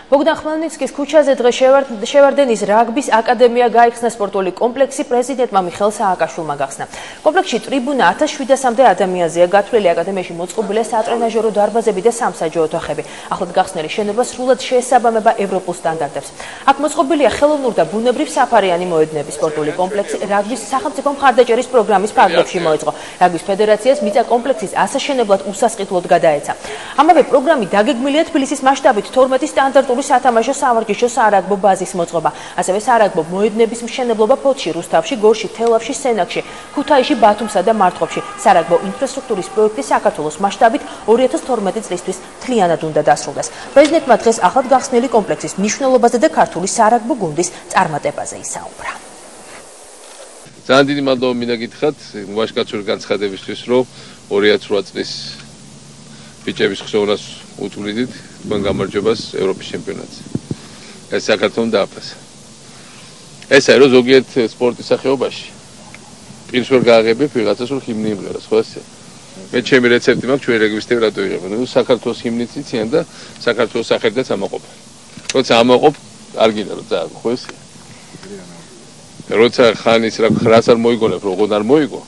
ბოგდან ხმელნიცკის ქუჩაზე დღეს შევარდენის რაგბის აკადემია გაიხსნა სპორტული კომპლექსი პრეზიდენტმა მიხეილ სააკაშვილმა გახსნა. კომპლექსში ტრიბუნა 1700-მდე ადამიანზეა გათვლილი, აკადემიაში მოწყობილია სატრენაჟერო დარბაზები და სამსაჯო ოთახები. ახლად გახსნილი შენობა სრულად შეესაბამება ევროპულ სტანდარტებს. აქ მოწყობილია ხელოვნურ და ბუნებრივ საფარიანი მოედნები. სპორტული კომპლექსი რაგბის სახელმწიფო მხარდაჭერის პროგრამის ფარგლებში მოეწყო. რაგბის ფედერაციას მიწა კომპლექსის ასაშენებლად უსასყიდლოდ გადაეცა. ამავე პროგრამი დაგეგმილია თბილისის მასშტაბით 12 სტანდარტული სათამაშო სავარჯიშო სარაგბო ბაზის მოწყობა. ასევე სარაგბო მოედნების მშენებლობა ფოთში, რუსთავში, გორში, თელავში, სენაკში, ქუთაისში, ბათუმსა და მარტყოფში. სარაგბო ინფრასტრუქტურის პროექტი საქართველოს მასშტაბით 2012 წლისთვის მთლიანად უნდა დასრულდეს. პრეზიდენტმა დღეს ახლად გახსნილი კომპლექსის მნიშვნელობაზე და ქართული სარაგბო გუნდის წარმატებაზე ისაუბრა. ძალიან დიდი მადლობა მინდა გითხრათ ვაჟკაცური განცხადებისთვის, რომ 2008 წლის ბიჭების ხსოვნას უწვრიდით თქვენ გამარჯვებას ევროპის ჩემპიონატზე. ეს საქართველოს დააფასა. ესაა რომ ზოგიერთ სპორტის სახეობაში პირს ვერ გააღებებ ვიღაცას რომ ჰიმნი იმღეროს, ხო ესე? მე ჩემი რეცეპტი მაქვს ჩვენ რეგბისტები რატო იღებენ? ნუ საქართველოს ჰიმნიც იციან და საქართველოს სახელითაც ამაყობ. როცა ამაყობ, არ გინდა რომ წააგო, ხო ესე? როცა ხანის რას არ მოიგონებ, როგორ არ მოიგო?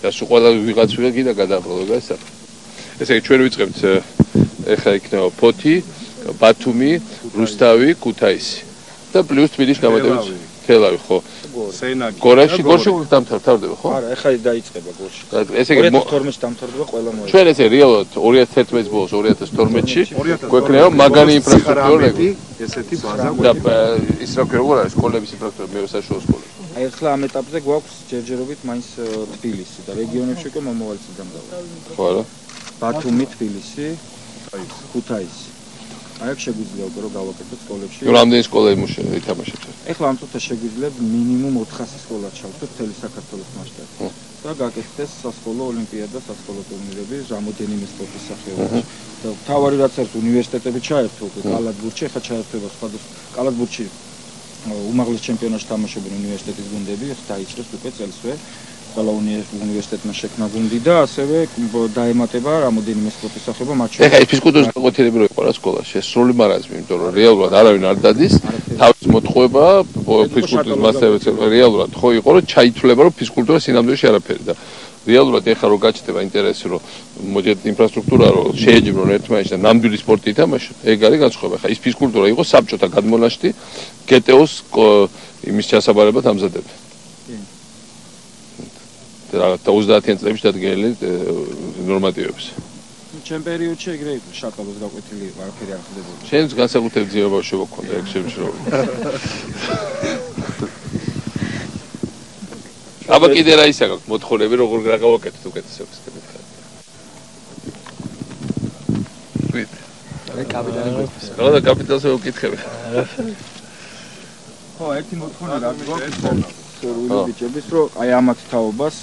და სულ ყველა ვიღაც გინდა გადააბრალო და ესა. ესე იგი ჩვენ ვიწყებთ ეხლა იქნება ფოთი, ბათუმი, რუსთავი, ქუთაისი და პლუს თბილისში გამოდებით თელავი, ხო? გორაში დამთავრდება, ხო? არა, ეხლა დაიწყება გორში. ესე იგი 2012-ში დამთავრდება ყველა მოედანი. ჩვენ ესე რეალურად 2011 ბოლოს 2012-ში გვექნება მაგარი ინფრასტრუქტურა, ესეთი ბაზა და ის როგორ არის სკოლების ინფრასტრუქტურა, მე საშუალო სკოლები. აი ახლა ამ ეტაპზე გვაქვს ჯერჯერობით მაინც თბილისი და რეგიონებში უკვე მომავალი წლამდე. ხო არა? ბათუმი, თბილისი, ქუთაისი. აი აქ შეგვიძლია უკვე რომ გავაკეთოთ სკოლებში. რამდენი სკოლა ითამაშეთ? ეხლა ამ წუთას შეგვიძლია მინიმუმ 400 სკოლა ჩავთოთ მთელი საქართველოს მასშტაბით. და გაკეთდეს სასკოლო ოლიმპიადა, სასკოლო ტურნირები რამოდენიმე სპორტის სახეობაში. და თავარი რაც არის უნივერსიტეტები ჩაერთო უკვე კალათბურთში, ეხლა ჩაერთვება სხვადასხვა კალათბურთში უმაღლეს ჩემპიონატში თამაშობენ უნივერსიტეტის გუნდები, დაიწყეს უკვე წელსვე. ყველა უნივერსიტეტმა შექმნა გუნდი და ასევე დაემატება რამოდენიმე სპორტის სახეობა მათ შორის. ეხლა ეს ფიზკულტურის გაკვეთილები რო იყო რა სკოლაში, ეს სრული მარაზმი, იმიტომ რომ რეალურად არავინ არ დადის, თავის მოტყუება ფიზკულტურის მასწავლებლებს რეალურად ხო იყო, რომ ჩაითვლება, რომ ფიზკულტურა სინამდვილეში არაფერი და რეალურად ეხლა რო გაჩნდება ინტერესი, რომ მოძეთ ინფრასტრუქტურა რო შეეჯიბრონ ერთმანეთს და ნამდვილი სპორტი ითამაშონ, ეგ არის განსხვავება. ეხლა ის ფიზკულტურა იყო საბჭოთა გადმონაშთი გეტეოს იმის ჩასაბარებლად ამზადებდა. და 30-იან წლებში დადგენილი ნორმატივებს. ჩემ პერიოდში ეგრე იყო, შაკალოს გაკვეთილი იყო, არაფერი არ ხდებოდა. შენს განსაკუთრებულ ძიებაში შევაქონდა ეგ შემშრომი. აბა კიდე რა ისა გაქვს მოთხოვნები როგორ გავაკეთოთ უკეთესებს კეთებთ. ვით. აი კაპიტანი გვექვის. რა და კაპიტალზე უკითხები. ხო, ერთი მოთხოვნა რა გვაქვს? ბიჭების რომ აი ამათ თაობას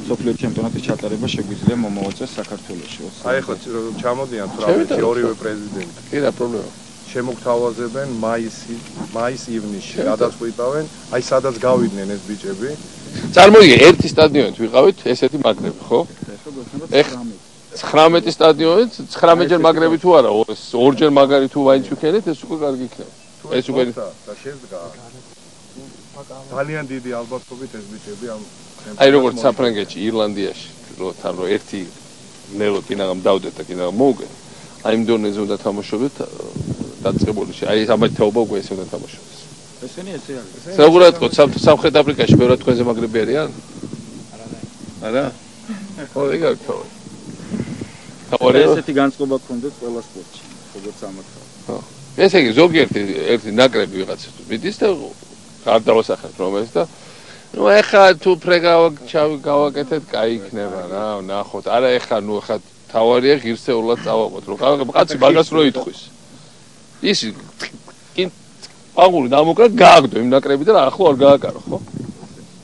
სოფლიო ჩემპიონატის ჩატარება შეგვიძლია მომავალ საქართველოში. აი ხო ჩამოდიან თვრამეტი ორივე პრეზიდენტი. კი რა პრობლემა. შემოგთავაზებენ მაის-ივნისში გადაწყვიტავენ, აი სადაც გავიდნენ ეს ბიჭები. წარმოიდგინე ერთი სტადიონით ვიყავით ესეთი მაგრები, ხო? ეხლა 19 სტადიონით 19-ჯერ მაგრები თუ არა, ორჯერ მაგარი თუ მაინც ვიქენეთ, ეს უკვე კარგი იქნება. ეს უკვე და შედგა ძალიან დიდი ალბათობით ეს ბიჭები ამ აი როგორც საფრანგეთში, ირლანდიაში, თან რო ერთი ნელო კინაღამ დავდეთ და კინაღამ მოუგეთ. აი იმ დონეზე უნდა თამაშობდეთ დაწყებული. აი ამათ თაობა უკვე ესე უნდა თამაშობდეს. ესენი ესე არის. როგორად თქო, სამხრეთ აფრიკაში ბევრად თქვენზე მაგრები არიან? არა. ხო, ეგ არის თავი. თავი ესეთი განწყობა გქონდეთ ყველა სპორტში, როგორც ამათ. ხო. ესე იგი ზოგიერთი ერთი ნაკრები ვიღაცა მიდის და არ დავასახეთ რომელიც და ნუ ეხლა თუ გავაკეთეთ, კაი იქნება რა, ნახოთ. არა ეხლა ნუ ეხლა თავარია ღირსეულად წავაყოთ, რომ კაცი მაგას რო იტყვის. ის პაგური დამოკრა გააგდო იმ ნაკრები და ახლა არ გააკარო, ხო?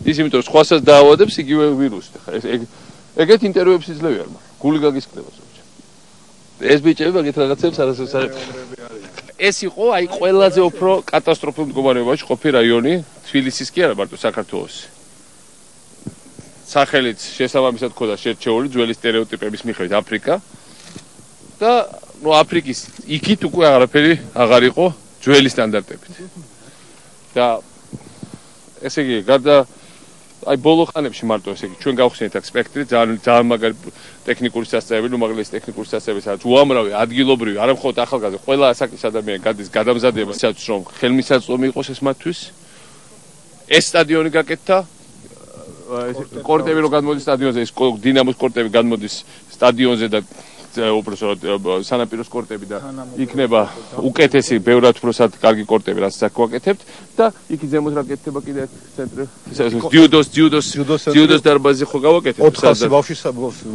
ის იმიტომ რომ სხვასაც დაავადებს იგივე ვირუსი. ხა ეგეთ ინტერვიუებს იძლევი არ მაგრამ გული გაგისკდება ზოგჯერ. ეს ბიჭები მაგით რაღაცებს არასდროს არ ეს იყო აი ყველაზე უფრო კატასტროფულ მდგომარეობაში ყოფილი რაიონი, თბილისის კი არა მარტო საქართველოს. სახელით შესაბამისად ქონდა შერჩეული ძველი სტერეოტიპების მიხედვით აფრიკა და ნუ აფრიკის იქით უკვე აღარაფერი აღარ იყო ძველი სტანდარტებით. და ესე იგი, გარდა აი ბოლო ხანებში მარტო ესე იგი ჩვენ გავხსნით აქ სპექტრი ძალიან მაგარი ტექნიკური სასწავლებელი, უმაღლესი ტექნიკური სასწავლებელი, სადაც უამრავი ადგილობრივი, არა მხოლოდ ახალგაზრდა, ყველა ასაკის ადამიანი გადის გადამზადება, რომ ხელმისაწვდომი იყოს ეს მათთვის. ეს სტადიონი გაკეთდა, კორტები რო გადმოდის სტადიონზე, ეს დინამოს კორტები გადმოდის სტადიონზე და უბრალოდ სანაპიროს კორტები და იქნება უკეთესი, ბევრად უფრო კარგი კორტები, რაც აქ ვაკეთებთ და იქ ზემოთ რა გეკეთება კიდე ცენტრი. ძიუდოს დარბაზი ხო გავაკეთეთ? 400 ბავშვი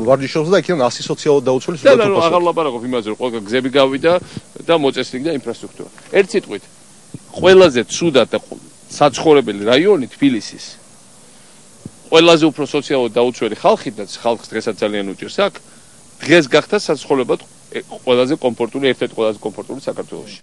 ვარჯიშობს და იქიდან 100 სოციალურად დაუცველი სულაც უფასო. აღარ ლაპარაკობ იმაზე, რომ ყველა გზები გავიდა და მოწესრიგდა ინფრასტრუქტურა. ერთ სიტყვით, ყველაზე ცუდად და საცხოვრებელი რაიონი თბილისის ყველაზე უფრო სოციალურად დაუცველი ხალხი და ხალხს დღესაც ძალიან უჭირს აქ დღეს გახდა საცხოვრებლად ყველაზე კომფორტული, ერთ-ერთი ყველაზე კომფორტული საქართველოში.